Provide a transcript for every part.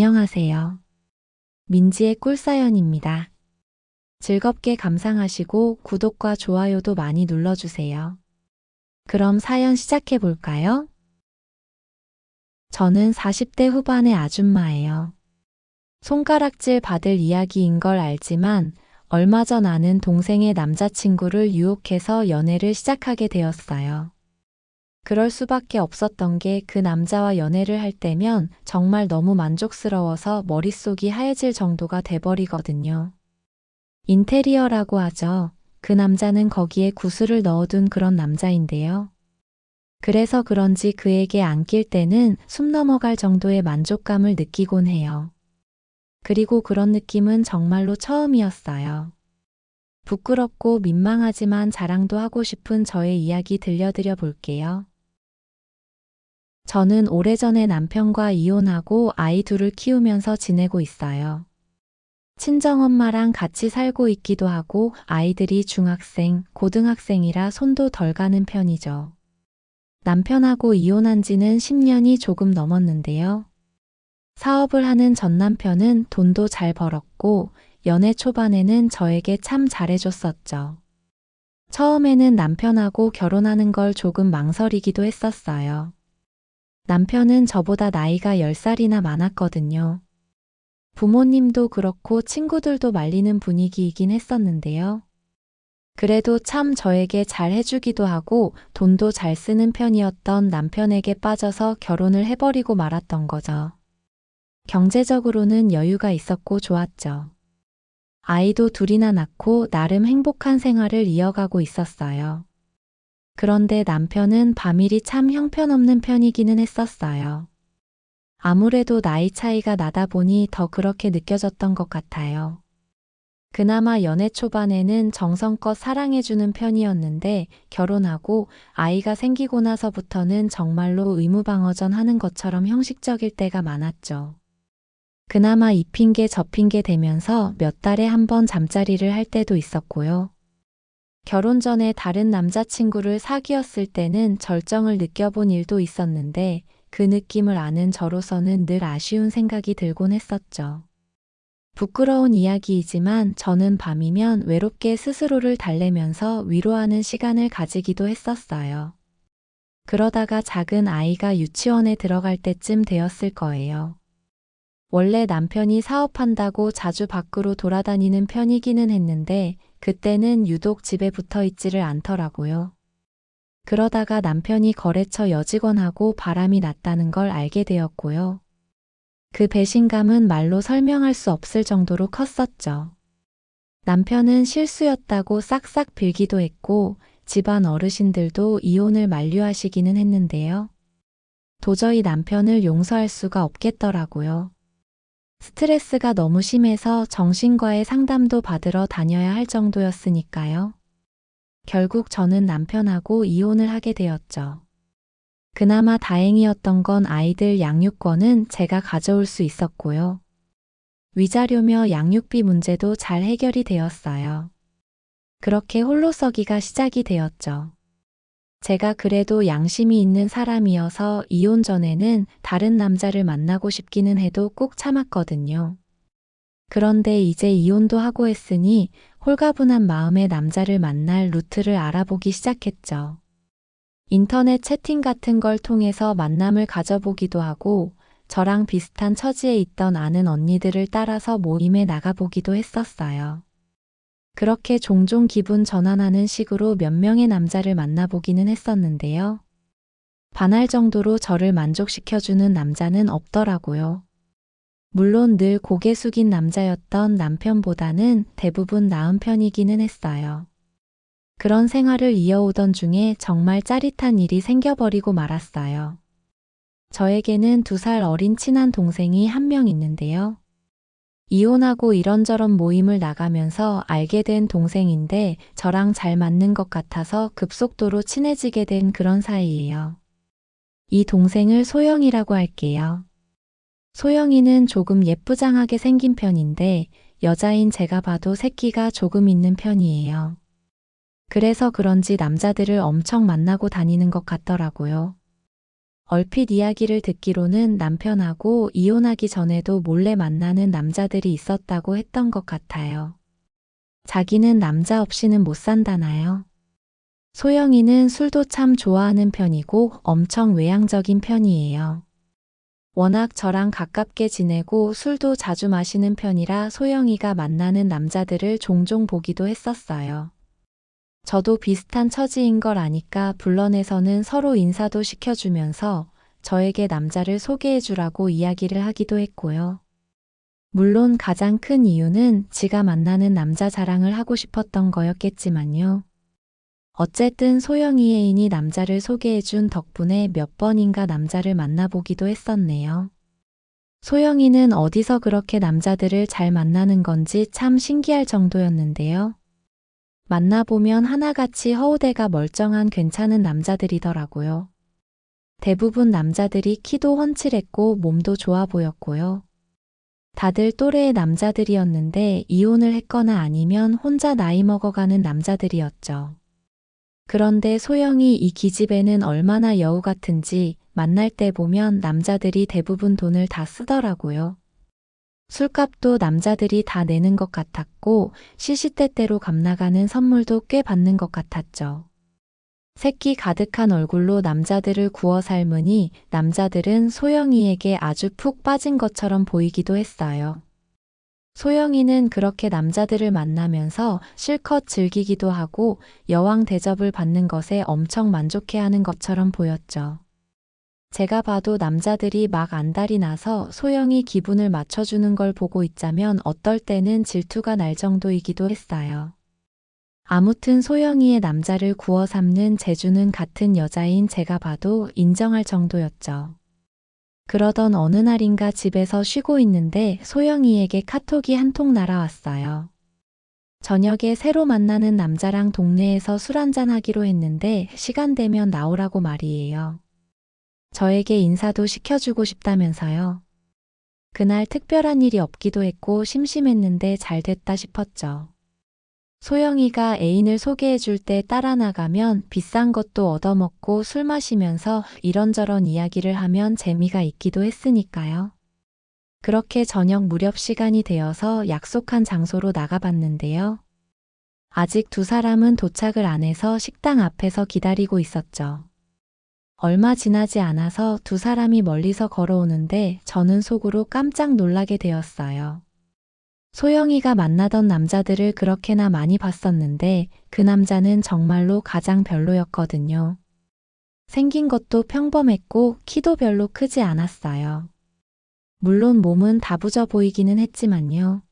안녕하세요. 민지의 꿀사연입니다. 즐겁게 감상하시고 구독과 좋아요도 많이 눌러주세요. 그럼 사연 시작해 볼까요? 저는 40대 후반의 아줌마예요. 손가락질 받을 이야기인 걸 알지만 얼마 전 아는 동생의 남자친구를 유혹해서 연애를 시작하게 되었어요. 그럴 수밖에 없었던 게 그 남자와 연애를 할 때면 정말 너무 만족스러워서 머릿속이 하얘질 정도가 돼버리거든요. 인테리어라고 하죠. 그 남자는 거기에 구슬을 넣어둔 그런 남자인데요. 그래서 그런지 그에게 안길 때는 숨 넘어갈 정도의 만족감을 느끼곤 해요. 그리고 그런 느낌은 정말로 처음이었어요. 부끄럽고 민망하지만 자랑도 하고 싶은 저의 이야기 들려드려 볼게요. 저는 오래전에 남편과 이혼하고 아이 둘을 키우면서 지내고 있어요. 친정엄마랑 같이 살고 있기도 하고 아이들이 중학생, 고등학생이라 손도 덜 가는 편이죠. 남편하고 이혼한 지는 10년이 조금 넘었는데요. 사업을 하는 전 남편은 돈도 잘 벌었고 연애 초반에는 저에게 참 잘해줬었죠. 처음에는 남편하고 결혼하는 걸 조금 망설이기도 했었어요. 남편은 저보다 나이가 10살이나 많았거든요. 부모님도 그렇고 친구들도 말리는 분위기이긴 했었는데요. 그래도 참 저에게 잘 해주기도 하고 돈도 잘 쓰는 편이었던 남편에게 빠져서 결혼을 해버리고 말았던 거죠. 경제적으로는 여유가 있었고 좋았죠. 아이도 둘이나 낳고 나름 행복한 생활을 이어가고 있었어요. 그런데 남편은 바밀이 참 형편없는 편이기는 했었어요. 아무래도 나이 차이가 나다 보니 더 그렇게 느껴졌던 것 같아요. 그나마 연애 초반에는 정성껏 사랑해주는 편이었는데 결혼하고 아이가 생기고 나서부터는 정말로 의무방어전 하는 것처럼 형식적일 때가 많았죠. 그나마 이 핑계 저 핑계 대면서 몇 달에 한 번 잠자리를 할 때도 있었고요. 결혼 전에 다른 남자친구를 사귀었을 때는 절정을 느껴본 일도 있었는데 그 느낌을 아는 저로서는 늘 아쉬운 생각이 들곤 했었죠. 부끄러운 이야기이지만 저는 밤이면 외롭게 스스로를 달래면서 위로하는 시간을 가지기도 했었어요. 그러다가 작은 아이가 유치원에 들어갈 때쯤 되었을 거예요. 원래 남편이 사업한다고 자주 밖으로 돌아다니는 편이기는 했는데 그때는 유독 집에 붙어 있지를 않더라고요. 그러다가 남편이 거래처 여직원하고 바람이 났다는 걸 알게 되었고요. 그 배신감은 말로 설명할 수 없을 정도로 컸었죠. 남편은 실수였다고 싹싹 빌기도 했고 집안 어르신들도 이혼을 만류하시기는 했는데요. 도저히 남편을 용서할 수가 없겠더라고요. 스트레스가 너무 심해서 정신과의 상담도 받으러 다녀야 할 정도였으니까요. 결국 저는 남편하고 이혼을 하게 되었죠. 그나마 다행이었던 건 아이들 양육권은 제가 가져올 수 있었고요. 위자료며 양육비 문제도 잘 해결이 되었어요. 그렇게 홀로 서기가 시작이 되었죠. 제가 그래도 양심이 있는 사람이어서 이혼 전에는 다른 남자를 만나고 싶기는 해도 꾹 참았거든요. 그런데 이제 이혼도 하고 했으니 홀가분한 마음에 남자를 만날 루트를 알아보기 시작했죠. 인터넷 채팅 같은 걸 통해서 만남을 가져보기도 하고 저랑 비슷한 처지에 있던 아는 언니들을 따라서 모임에 나가보기도 했었어요. 그렇게 종종 기분 전환하는 식으로 몇 명의 남자를 만나보기는 했었는데요. 반할 정도로 저를 만족시켜주는 남자는 없더라고요. 물론 늘 고개 숙인 남자였던 남편보다는 대부분 나은 편이기는 했어요. 그런 생활을 이어오던 중에 정말 짜릿한 일이 생겨버리고 말았어요. 저에게는 2살 어린 친한 동생이 한 명 있는데요. 이혼하고 이런저런 모임을 나가면서 알게 된 동생인데 저랑 잘 맞는 것 같아서 급속도로 친해지게 된 그런 사이예요. 이 동생을 소영이라고 할게요. 소영이는 조금 예쁘장하게 생긴 편인데 여자인 제가 봐도 새끼가 조금 있는 편이에요. 그래서 그런지 남자들을 엄청 만나고 다니는 것 같더라고요. 얼핏 이야기를 듣기로는 남편하고 이혼하기 전에도 몰래 만나는 남자들이 있었다고 했던 것 같아요. 자기는 남자 없이는 못 산다나요? 소영이는 술도 참 좋아하는 편이고 엄청 외향적인 편이에요. 워낙 저랑 가깝게 지내고 술도 자주 마시는 편이라 소영이가 만나는 남자들을 종종 보기도 했었어요. 저도 비슷한 처지인 걸 아니까 불러내서는 서로 인사도 시켜주면서 저에게 남자를 소개해주라고 이야기를 하기도 했고요. 물론 가장 큰 이유는 지가 만나는 남자 자랑을 하고 싶었던 거였겠지만요. 어쨌든 소영이 애인이 남자를 소개해준 덕분에 몇 번인가 남자를 만나보기도 했었네요. 소영이는 어디서 그렇게 남자들을 잘 만나는 건지 참 신기할 정도였는데요. 만나보면 하나같이 허우대가 멀쩡한 괜찮은 남자들이더라고요. 대부분 남자들이 키도 훤칠했고 몸도 좋아 보였고요. 다들 또래의 남자들이었는데 이혼을 했거나 아니면 혼자 나이 먹어가는 남자들이었죠. 그런데 소영이 이 기집애는 얼마나 여우 같은지 만날 때 보면 남자들이 대부분 돈을 다 쓰더라고요. 술값도 남자들이 다 내는 것 같았고 시시때때로 값나가는 선물도 꽤 받는 것 같았죠. 새끼 가득한 얼굴로 남자들을 구워 삶으니 남자들은 소영이에게 아주 푹 빠진 것처럼 보이기도 했어요. 소영이는 그렇게 남자들을 만나면서 실컷 즐기기도 하고 여왕 대접을 받는 것에 엄청 만족해하는 것처럼 보였죠. 제가 봐도 남자들이 막 안달이 나서 소영이 기분을 맞춰주는 걸 보고 있자면 어떨 때는 질투가 날 정도이기도 했어요. 아무튼 소영이의 남자를 구워 삶는 재주는 같은 여자인 제가 봐도 인정할 정도였죠. 그러던 어느 날인가 집에서 쉬고 있는데 소영이에게 카톡이 한 통 날아왔어요. 저녁에 새로 만나는 남자랑 동네에서 술 한잔 하기로 했는데 시간 되면 나오라고 말이에요. 저에게 인사도 시켜주고 싶다면서요. 그날 특별한 일이 없기도 했고 심심했는데 잘 됐다 싶었죠. 소영이가 애인을 소개해 줄 때 따라 나가면 비싼 것도 얻어먹고 술 마시면서 이런저런 이야기를 하면 재미가 있기도 했으니까요. 그렇게 저녁 무렵 시간이 되어서 약속한 장소로 나가봤는데요. 아직 두 사람은 도착을 안 해서 식당 앞에서 기다리고 있었죠. 얼마 지나지 않아서 두 사람이 멀리서 걸어오는데 저는 속으로 깜짝 놀라게 되었어요. 소영이가 만나던 남자들을 그렇게나 많이 봤었는데 그 남자는 정말로 가장 별로였거든요. 생긴 것도 평범했고 키도 별로 크지 않았어요. 물론 몸은 다부져 보이기는 했지만요.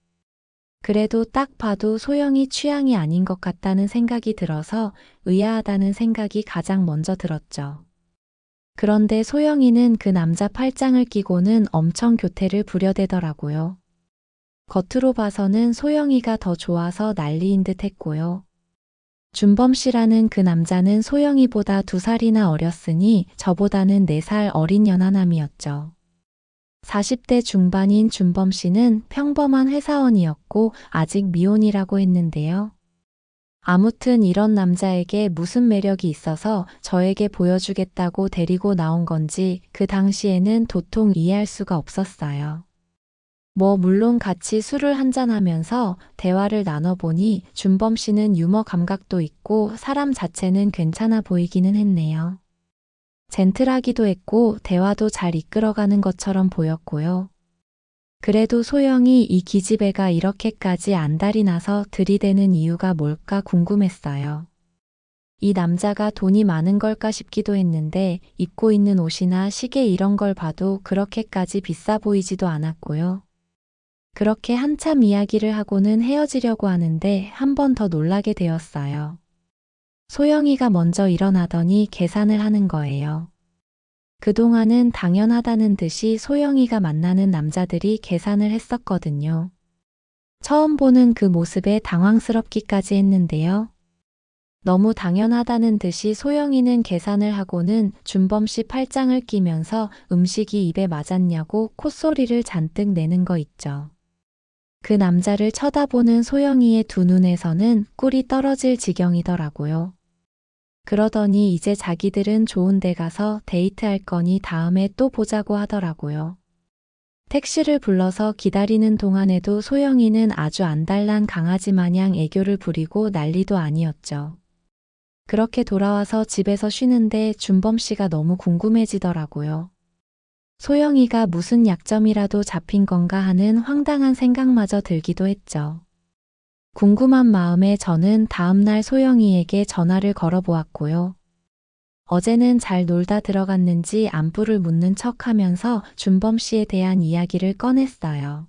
그래도 딱 봐도 소영이 취향이 아닌 것 같다는 생각이 들어서 의아하다는 생각이 가장 먼저 들었죠. 그런데 소영이는 그 남자 팔짱을 끼고는 엄청 교태를 부려대더라고요. 겉으로 봐서는 소영이가 더 좋아서 난리인 듯 했고요. 준범 씨라는 그 남자는 소영이보다 2살이나 어렸으니 저보다는 4살 어린 연하남이었죠. 40대 중반인 준범 씨는 평범한 회사원이었고 아직 미혼이라고 했는데요. 아무튼 이런 남자에게 무슨 매력이 있어서 저에게 보여주겠다고 데리고 나온 건지 그 당시에는 도통 이해할 수가 없었어요. 물론 같이 술을 한잔하면서 대화를 나눠보니 준범 씨는 유머 감각도 있고 사람 자체는 괜찮아 보이기는 했네요. 젠틀하기도 했고 대화도 잘 이끌어가는 것처럼 보였고요. 그래도 소영이 이 기집애가 이렇게까지 안달이 나서 들이대는 이유가 뭘까 궁금했어요. 이 남자가 돈이 많은 걸까 싶기도 했는데 입고 있는 옷이나 시계 이런 걸 봐도 그렇게까지 비싸 보이지도 않았고요. 그렇게 한참 이야기를 하고는 헤어지려고 하는데 한 번 더 놀라게 되었어요. 소영이가 먼저 일어나더니 계산을 하는 거예요. 그동안은 당연하다는 듯이 소영이가 만나는 남자들이 계산을 했었거든요. 처음 보는 그 모습에 당황스럽기까지 했는데요. 너무 당연하다는 듯이 소영이는 계산을 하고는 준범 씨 팔짱을 끼면서 음식이 입에 맞았냐고 콧소리를 잔뜩 내는 거 있죠. 그 남자를 쳐다보는 소영이의 두 눈에서는 꿀이 떨어질 지경이더라고요. 그러더니 이제 자기들은 좋은 데 가서 데이트할 거니 다음에 또 보자고 하더라고요. 택시를 불러서 기다리는 동안에도 소영이는 아주 안달난 강아지 마냥 애교를 부리고 난리도 아니었죠. 그렇게 돌아와서 집에서 쉬는데 준범 씨가 너무 궁금해지더라고요. 소영이가 무슨 약점이라도 잡힌 건가 하는 황당한 생각마저 들기도 했죠. 궁금한 마음에 저는 다음날 소영이에게 전화를 걸어보았고요. 어제는 잘 놀다 들어갔는지 안부를 묻는 척 하면서 준범 씨에 대한 이야기를 꺼냈어요.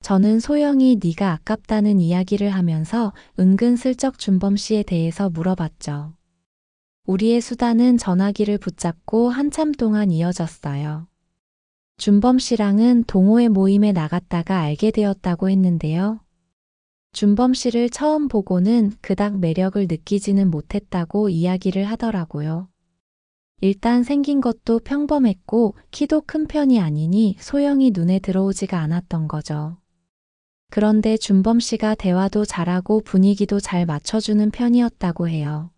저는 소영이 네가 아깝다는 이야기를 하면서 은근슬쩍 준범 씨에 대해서 물어봤죠. 우리의 수다는 전화기를 붙잡고 한참 동안 이어졌어요. 준범 씨랑은 동호회 모임에 나갔다가 알게 되었다고 했는데요. 준범 씨를 처음 보고는 그닥 매력을 느끼지는 못했다고 이야기를 하더라고요. 일단 생긴 것도 평범했고 키도 큰 편이 아니니 소영이 눈에 들어오지가 않았던 거죠. 그런데 준범 씨가 대화도 잘하고 분위기도 잘 맞춰주는 편이었다고 해요.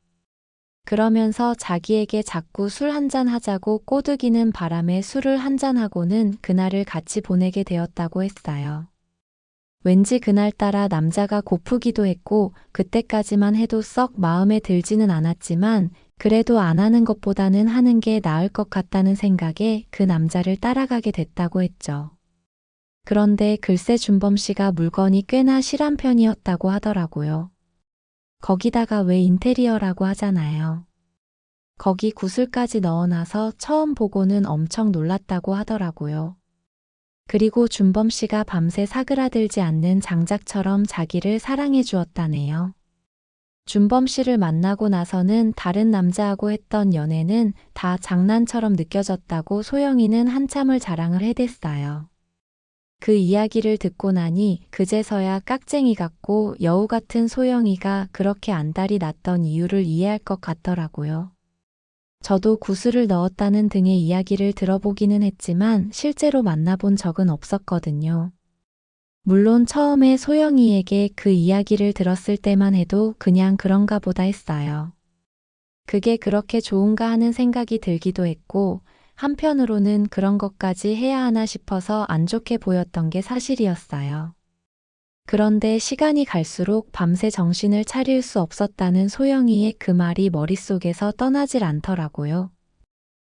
그러면서 자기에게 자꾸 술 한잔 하자고 꼬드기는 바람에 술을 한잔하고는 그날을 같이 보내게 되었다고 했어요. 왠지 그날따라 남자가 고프기도 했고 그때까지만 해도 썩 마음에 들지는 않았지만 그래도 안 하는 것보다는 하는 게 나을 것 같다는 생각에 그 남자를 따라가게 됐다고 했죠. 그런데 글쎄 준범 씨가 물건이 꽤나 실한 편이었다고 하더라고요. 거기다가 왜 인테리어라고 하잖아요. 거기 구슬까지 넣어놔서 처음 보고는 엄청 놀랐다고 하더라고요. 그리고 준범 씨가 밤새 사그라들지 않는 장작처럼 자기를 사랑해 주었다네요. 준범 씨를 만나고 나서는 다른 남자하고 했던 연애는 다 장난처럼 느껴졌다고 소영이는 한참을 자랑을 해댔어요. 그 이야기를 듣고 나니 그제서야 깍쟁이 같고 여우 같은 소영이가 그렇게 안달이 났던 이유를 이해할 것 같더라고요. 저도 구슬을 넣었다는 등의 이야기를 들어보기는 했지만 실제로 만나본 적은 없었거든요. 물론 처음에 소영이에게 그 이야기를 들었을 때만 해도 그냥 그런가 보다 했어요. 그게 그렇게 좋은가 하는 생각이 들기도 했고 한편으로는 그런 것까지 해야 하나 싶어서 안 좋게 보였던 게 사실이었어요. 그런데 시간이 갈수록 밤새 정신을 차릴 수 없었다는 소영이의 그 말이 머릿속에서 떠나질 않더라고요.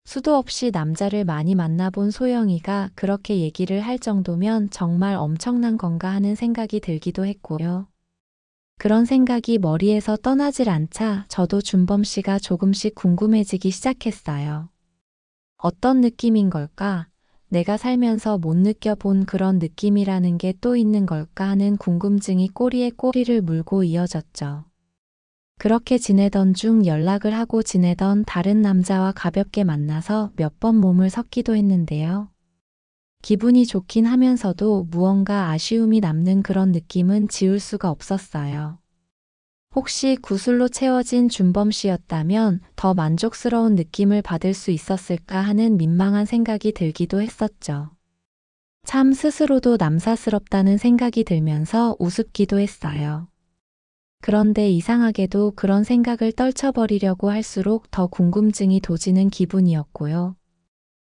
수도 없이 남자를 많이 만나본 소영이가 그렇게 얘기를 할 정도면 정말 엄청난 건가 하는 생각이 들기도 했고요. 그런 생각이 머리에서 떠나질 않자 저도 준범 씨가 조금씩 궁금해지기 시작했어요. 어떤 느낌인 걸까? 내가 살면서 못 느껴본 그런 느낌이라는 게 또 있는 걸까 하는 궁금증이 꼬리에 꼬리를 물고 이어졌죠. 그렇게 지내던 중 연락을 하고 지내던 다른 남자와 가볍게 만나서 몇 번 몸을 섞기도 했는데요. 기분이 좋긴 하면서도 무언가 아쉬움이 남는 그런 느낌은 지울 수가 없었어요. 혹시 구슬로 채워진 준범 씨였다면 더 만족스러운 느낌을 받을 수 있었을까 하는 민망한 생각이 들기도 했었죠. 참 스스로도 남사스럽다는 생각이 들면서 우습기도 했어요. 그런데 이상하게도 그런 생각을 떨쳐버리려고 할수록 더 궁금증이 도지는 기분이었고요.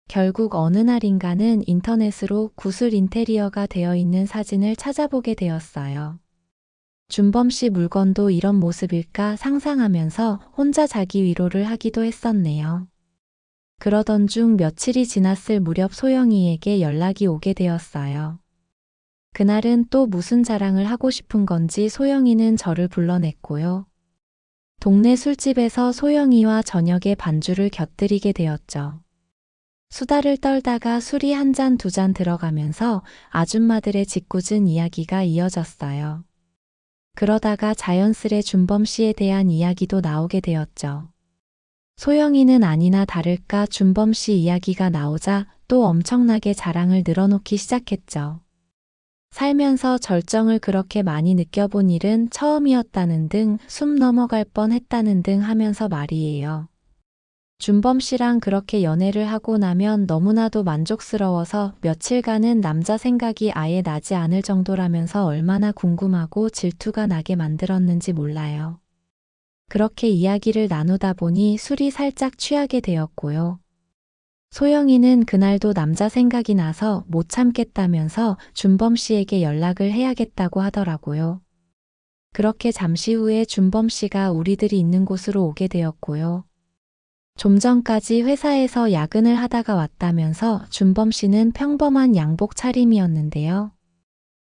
결국 어느 날인가는 인터넷으로 구슬 인테리어가 되어 있는 사진을 찾아보게 되었어요. 준범 씨 물건도 이런 모습일까 상상하면서 혼자 자기 위로를 하기도 했었네요. 그러던 중 며칠이 지났을 무렵 소영이에게 연락이 오게 되었어요. 그날은 또 무슨 자랑을 하고 싶은 건지 소영이는 저를 불러냈고요. 동네 술집에서 소영이와 저녁에 반주를 곁들이게 되었죠. 수다를 떨다가 술이 한 잔 두 잔 들어가면서 아줌마들의 짓궂은 이야기가 이어졌어요. 그러다가 자연스레 준범 씨에 대한 이야기도 나오게 되었죠. 소영이는 아니나 다를까 준범 씨 이야기가 나오자 또 엄청나게 자랑을 늘어놓기 시작했죠. 살면서 절정을 그렇게 많이 느껴본 일은 처음이었다는 등 숨 넘어갈 뻔했다는 등 하면서 말이에요. 준범 씨랑 그렇게 연애를 하고 나면 너무나도 만족스러워서 며칠간은 남자 생각이 아예 나지 않을 정도라면서 얼마나 궁금하고 질투가 나게 만들었는지 몰라요. 그렇게 이야기를 나누다 보니 술이 살짝 취하게 되었고요. 소영이는 그날도 남자 생각이 나서 못 참겠다면서 준범 씨에게 연락을 해야겠다고 하더라고요. 그렇게 잠시 후에 준범 씨가 우리들이 있는 곳으로 오게 되었고요. 좀 전까지 회사에서 야근을 하다가 왔다면서 준범 씨는 평범한 양복 차림이었는데요.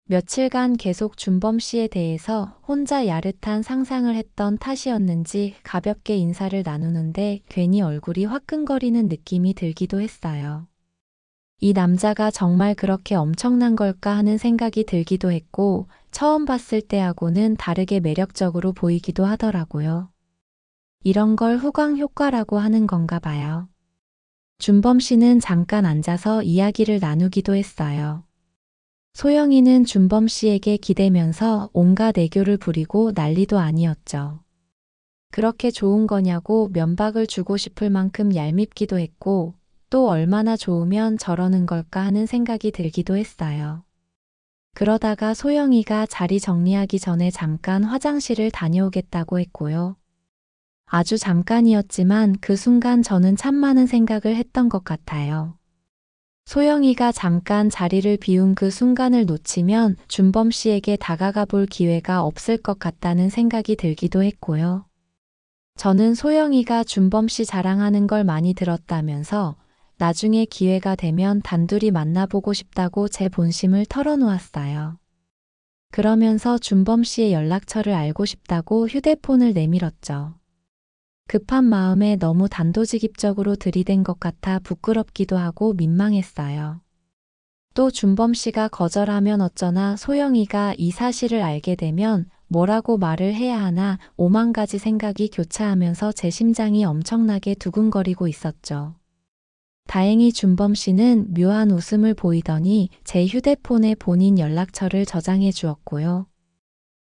며칠간 계속 준범 씨에 대해서 혼자 야릇한 상상을 했던 탓이었는지 가볍게 인사를 나누는데 괜히 얼굴이 화끈거리는 느낌이 들기도 했어요. 이 남자가 정말 그렇게 엄청난 걸까 하는 생각이 들기도 했고, 처음 봤을 때하고는 다르게 매력적으로 보이기도 하더라고요. 이런 걸 후광 효과라고 하는 건가 봐요. 준범 씨는 잠깐 앉아서 이야기를 나누기도 했어요. 소영이는 준범 씨에게 기대면서 온갖 애교를 부리고 난리도 아니었죠. 그렇게 좋은 거냐고 면박을 주고 싶을 만큼 얄밉기도 했고, 또 얼마나 좋으면 저러는 걸까 하는 생각이 들기도 했어요. 그러다가 소영이가 자리 정리하기 전에 잠깐 화장실을 다녀오겠다고 했고요. 아주 잠깐이었지만 그 순간 저는 참 많은 생각을 했던 것 같아요. 소영이가 잠깐 자리를 비운 그 순간을 놓치면 준범 씨에게 다가가 볼 기회가 없을 것 같다는 생각이 들기도 했고요. 저는 소영이가 준범 씨 자랑하는 걸 많이 들었다면서 나중에 기회가 되면 단둘이 만나보고 싶다고 제 본심을 털어놓았어요. 그러면서 준범 씨의 연락처를 알고 싶다고 휴대폰을 내밀었죠. 급한 마음에 너무 단도직입적으로 들이댄 것 같아 부끄럽기도 하고 민망했어요. 또 준범 씨가 거절하면 어쩌나 소영이가 이 사실을 알게 되면 뭐라고 말을 해야 하나 오만 가지 생각이 교차하면서 제 심장이 엄청나게 두근거리고 있었죠. 다행히 준범 씨는 묘한 웃음을 보이더니 제 휴대폰에 본인 연락처를 저장해 주었고요.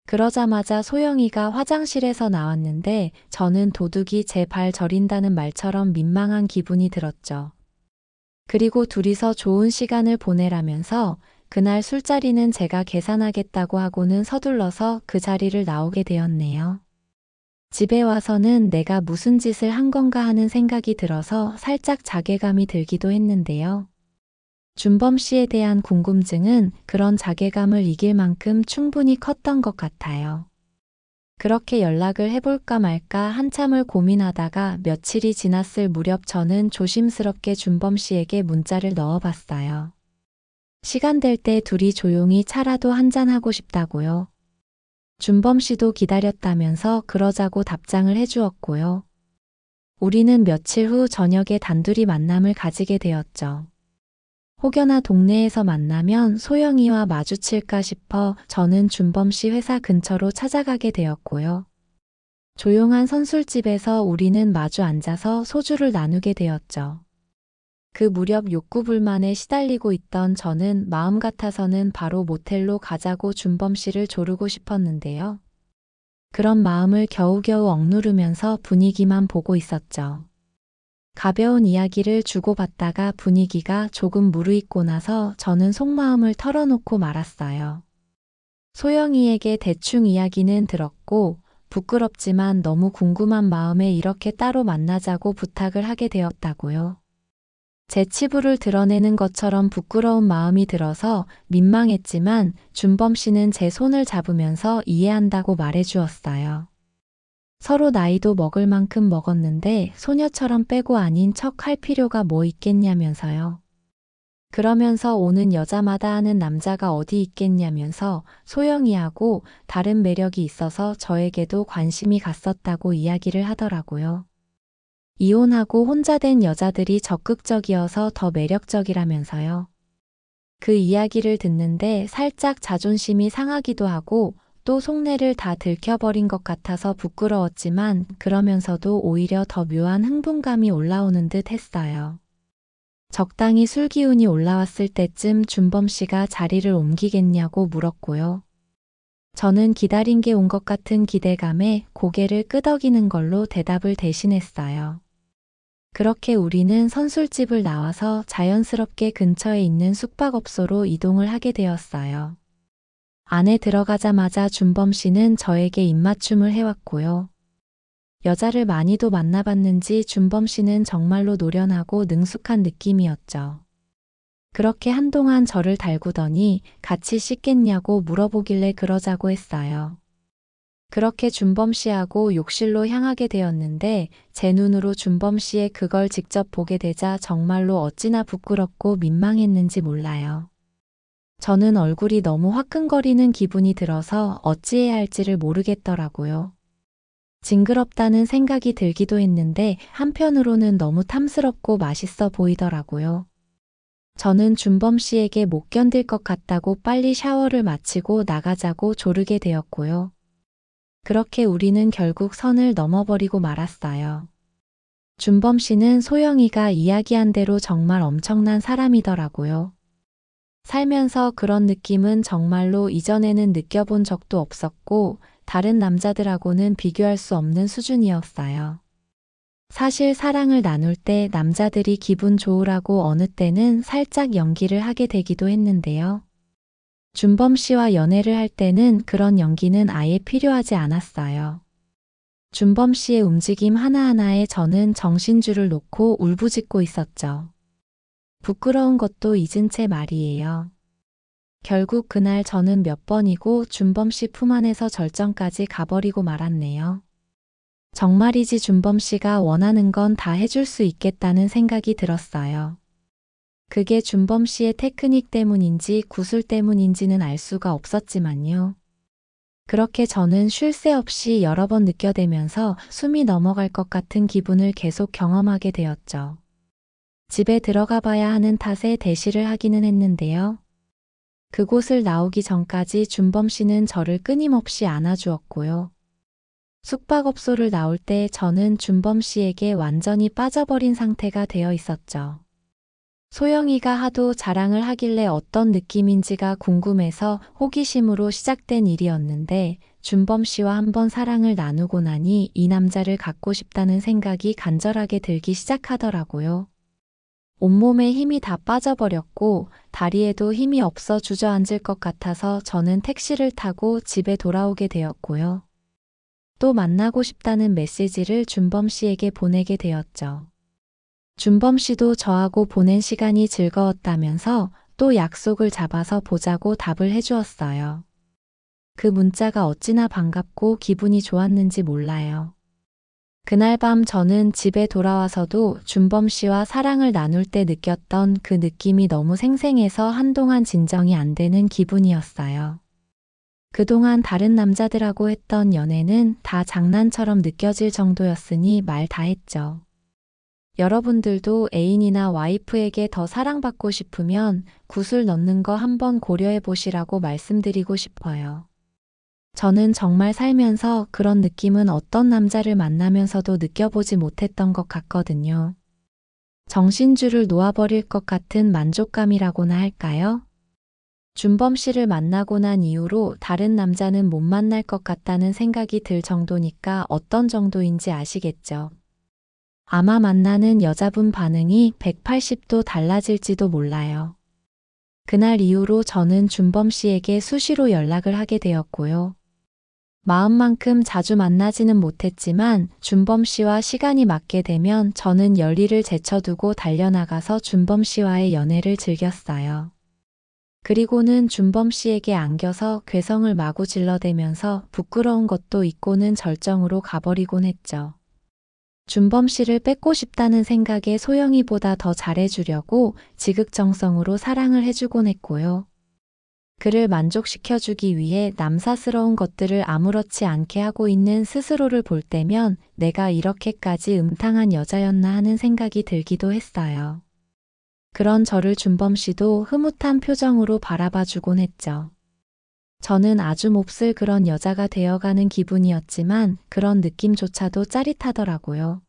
그러자마자 소영이가 화장실에서 나왔는데 저는 도둑이 제 발 저린다는 말처럼 민망한 기분이 들었죠. 그리고 둘이서 좋은 시간을 보내라면서 그날 술자리는 제가 계산하겠다고 하고는 서둘러서 그 자리를 나오게 되었네요. 집에 와서는 내가 무슨 짓을 한 건가 하는 생각이 들어서 살짝 자괴감이 들기도 했는데요. 준범 씨에 대한 궁금증은 그런 자괴감을 이길 만큼 충분히 컸던 것 같아요. 그렇게 연락을 해볼까 말까 한참을 고민하다가 며칠이 지났을 무렵 저는 조심스럽게 준범 씨에게 문자를 넣어봤어요. 시간 될 때 둘이 조용히 차라도 한잔하고 싶다고요. 준범 씨도 기다렸다면서 그러자고 답장을 해주었고요. 우리는 며칠 후 저녁에 단둘이 만남을 가지게 되었죠. 혹여나 동네에서 만나면 소영이와 마주칠까 싶어 저는 준범 씨 회사 근처로 찾아가게 되었고요. 조용한 선술집에서 우리는 마주 앉아서 소주를 나누게 되었죠. 그 무렵 욕구불만에 시달리고 있던 저는 마음 같아서는 바로 모텔로 가자고 준범 씨를 조르고 싶었는데요. 그런 마음을 겨우겨우 억누르면서 분위기만 보고 있었죠. 가벼운 이야기를 주고받다가 분위기가 조금 무르익고 나서 저는 속마음을 털어놓고 말았어요. 소영이에게 대충 이야기는 들었고 부끄럽지만 너무 궁금한 마음에 이렇게 따로 만나자고 부탁을 하게 되었다고요. 제 치부를 드러내는 것처럼 부끄러운 마음이 들어서 민망했지만 준범 씨는 제 손을 잡으면서 이해한다고 말해주었어요. 서로 나이도 먹을 만큼 먹었는데 소녀처럼 빼고 아닌 척 할 필요가 뭐 있겠냐면서요. 그러면서 오는 여자마다 하는 남자가 어디 있겠냐면서 소영이하고 다른 매력이 있어서 저에게도 관심이 갔었다고 이야기를 하더라고요. 이혼하고 혼자 된 여자들이 적극적이어서 더 매력적이라면서요. 그 이야기를 듣는데 살짝 자존심이 상하기도 하고 또 속내를 다 들켜버린 것 같아서 부끄러웠지만 그러면서도 오히려 더 묘한 흥분감이 올라오는 듯 했어요. 적당히 술 기운이 올라왔을 때쯤 준범 씨가 자리를 옮기겠냐고 물었고요. 저는 기다린 게 온 것 같은 기대감에 고개를 끄덕이는 걸로 대답을 대신했어요. 그렇게 우리는 선술집을 나와서 자연스럽게 근처에 있는 숙박업소로 이동을 하게 되었어요. 안에 들어가자마자 준범 씨는 저에게 입맞춤을 해왔고요. 여자를 많이도 만나봤는지 준범 씨는 정말로 노련하고 능숙한 느낌이었죠. 그렇게 한동안 저를 달구더니 같이 씻겠냐고 물어보길래 그러자고 했어요. 그렇게 준범 씨하고 욕실로 향하게 되었는데 제 눈으로 준범 씨의 그걸 직접 보게 되자 정말로 어찌나 부끄럽고 민망했는지 몰라요. 저는 얼굴이 너무 화끈거리는 기분이 들어서 어찌해야 할지를 모르겠더라고요. 징그럽다는 생각이 들기도 했는데 한편으로는 너무 탐스럽고 맛있어 보이더라고요. 저는 준범 씨에게 못 견딜 것 같다고 빨리 샤워를 마치고 나가자고 조르게 되었고요. 그렇게 우리는 결국 선을 넘어버리고 말았어요. 준범 씨는 소영이가 이야기한 대로 정말 엄청난 사람이더라고요. 살면서 그런 느낌은 정말로 이전에는 느껴본 적도 없었고 다른 남자들하고는 비교할 수 없는 수준이었어요. 사실 사랑을 나눌 때 남자들이 기분 좋으라고 어느 때는 살짝 연기를 하게 되기도 했는데요. 준범 씨와 연애를 할 때는 그런 연기는 아예 필요하지 않았어요. 준범 씨의 움직임 하나하나에 저는 정신줄을 놓고 울부짖고 있었죠. 부끄러운 것도 잊은 채 말이에요. 결국 그날 저는 몇 번이고 준범 씨 품 안에서 절정까지 가버리고 말았네요. 정말이지 준범 씨가 원하는 건 다 해줄 수 있겠다는 생각이 들었어요. 그게 준범 씨의 테크닉 때문인지 구슬 때문인지는 알 수가 없었지만요. 그렇게 저는 쉴 새 없이 여러 번 느껴대면서 숨이 넘어갈 것 같은 기분을 계속 경험하게 되었죠. 집에 들어가 봐야 하는 탓에 대시를 하기는 했는데요. 그곳을 나오기 전까지 준범 씨는 저를 끊임없이 안아주었고요. 숙박업소를 나올 때 저는 준범 씨에게 완전히 빠져버린 상태가 되어 있었죠. 소영이가 하도 자랑을 하길래 어떤 느낌인지가 궁금해서 호기심으로 시작된 일이었는데 준범 씨와 한번 사랑을 나누고 나니 이 남자를 갖고 싶다는 생각이 간절하게 들기 시작하더라고요. 온몸에 힘이 다 빠져버렸고 다리에도 힘이 없어 주저앉을 것 같아서 저는 택시를 타고 집에 돌아오게 되었고요. 또 만나고 싶다는 메시지를 준범 씨에게 보내게 되었죠. 준범 씨도 저하고 보낸 시간이 즐거웠다면서 또 약속을 잡아서 보자고 답을 해주었어요. 그 문자가 어찌나 반갑고 기분이 좋았는지 몰라요. 그날 밤 저는 집에 돌아와서도 준범 씨와 사랑을 나눌 때 느꼈던 그 느낌이 너무 생생해서 한동안 진정이 안 되는 기분이었어요. 그동안 다른 남자들하고 했던 연애는 다 장난처럼 느껴질 정도였으니 말 다 했죠. 여러분들도 애인이나 와이프에게 더 사랑받고 싶으면 굿을 넣는 거 한번 고려해 보시라고 말씀드리고 싶어요. 저는 정말 살면서 그런 느낌은 어떤 남자를 만나면서도 느껴보지 못했던 것 같거든요. 정신줄을 놓아버릴 것 같은 만족감이라고나 할까요? 준범 씨를 만나고 난 이후로 다른 남자는 못 만날 것 같다는 생각이 들 정도니까 어떤 정도인지 아시겠죠? 아마 만나는 여자분 반응이 180도 달라질지도 몰라요. 그날 이후로 저는 준범 씨에게 수시로 연락을 하게 되었고요. 마음만큼 자주 만나지는 못했지만 준범 씨와 시간이 맞게 되면 저는 열의를 제쳐두고 달려나가서 준범 씨와의 연애를 즐겼어요. 그리고는 준범 씨에게 안겨서 괴성을 마구 질러대면서 부끄러운 것도 있고는 절정으로 가버리곤 했죠. 준범 씨를 뺏고 싶다는 생각에 소영이보다 더 잘해주려고 지극정성으로 사랑을 해주곤 했고요. 그를 만족시켜주기 위해 남사스러운 것들을 아무렇지 않게 하고 있는 스스로를 볼 때면 내가 이렇게까지 음탕한 여자였나 하는 생각이 들기도 했어요. 그런 저를 준범 씨도 흐뭇한 표정으로 바라봐주곤 했죠. 저는 아주 몹쓸 그런 여자가 되어가는 기분이었지만 그런 느낌조차도 짜릿하더라고요.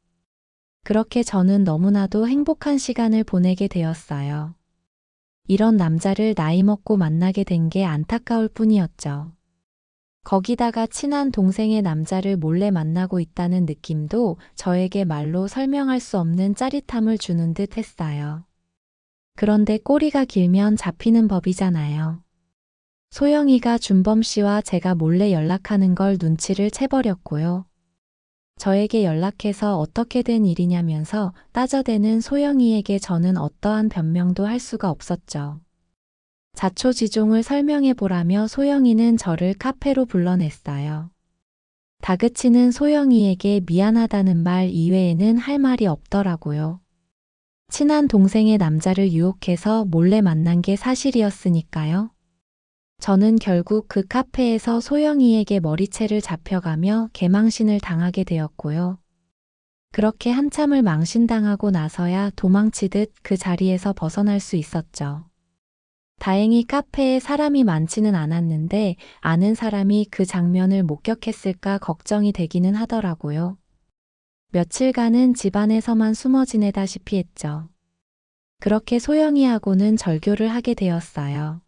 그렇게 저는 너무나도 행복한 시간을 보내게 되었어요. 이런 남자를 나이 먹고 만나게 된 게 안타까울 뿐이었죠. 거기다가 친한 동생의 남자를 몰래 만나고 있다는 느낌도 저에게 말로 설명할 수 없는 짜릿함을 주는 듯 했어요. 그런데 꼬리가 길면 잡히는 법이잖아요. 소영이가 준범 씨와 제가 몰래 연락하는 걸 눈치를 채버렸고요. 저에게 연락해서 어떻게 된 일이냐면서 따져대는 소영이에게 저는 어떠한 변명도 할 수가 없었죠. 자초지종을 설명해 보라며 소영이는 저를 카페로 불러냈어요. 다그치는 소영이에게 미안하다는 말 이외에는 할 말이 없더라고요. 친한 동생의 남자를 유혹해서 몰래 만난 게 사실이었으니까요. 저는 결국 그 카페에서 소영이에게 머리채를 잡혀가며 개망신을 당하게 되었고요. 그렇게 한참을 망신당하고 나서야 도망치듯 그 자리에서 벗어날 수 있었죠. 다행히 카페에 사람이 많지는 않았는데 아는 사람이 그 장면을 목격했을까 걱정이 되기는 하더라고요. 며칠간은 집안에서만 숨어 지내다시피 했죠. 그렇게 소영이하고는 절교를 하게 되었어요.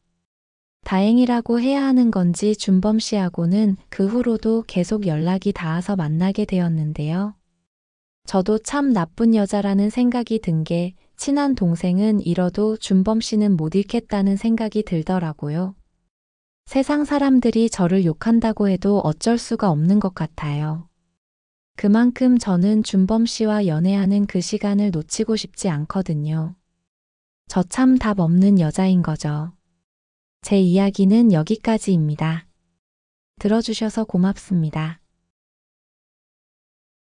다행이라고 해야 하는 건지 준범 씨하고는 그 후로도 계속 연락이 닿아서 만나게 되었는데요. 저도 참 나쁜 여자라는 생각이 든 게 친한 동생은 잃어도 준범 씨는 못 잃겠다는 생각이 들더라고요. 세상 사람들이 저를 욕한다고 해도 어쩔 수가 없는 것 같아요. 그만큼 저는 준범 씨와 연애하는 그 시간을 놓치고 싶지 않거든요. 저 참 답 없는 여자인 거죠. 제 이야기는 여기까지입니다. 들어주셔서 고맙습니다.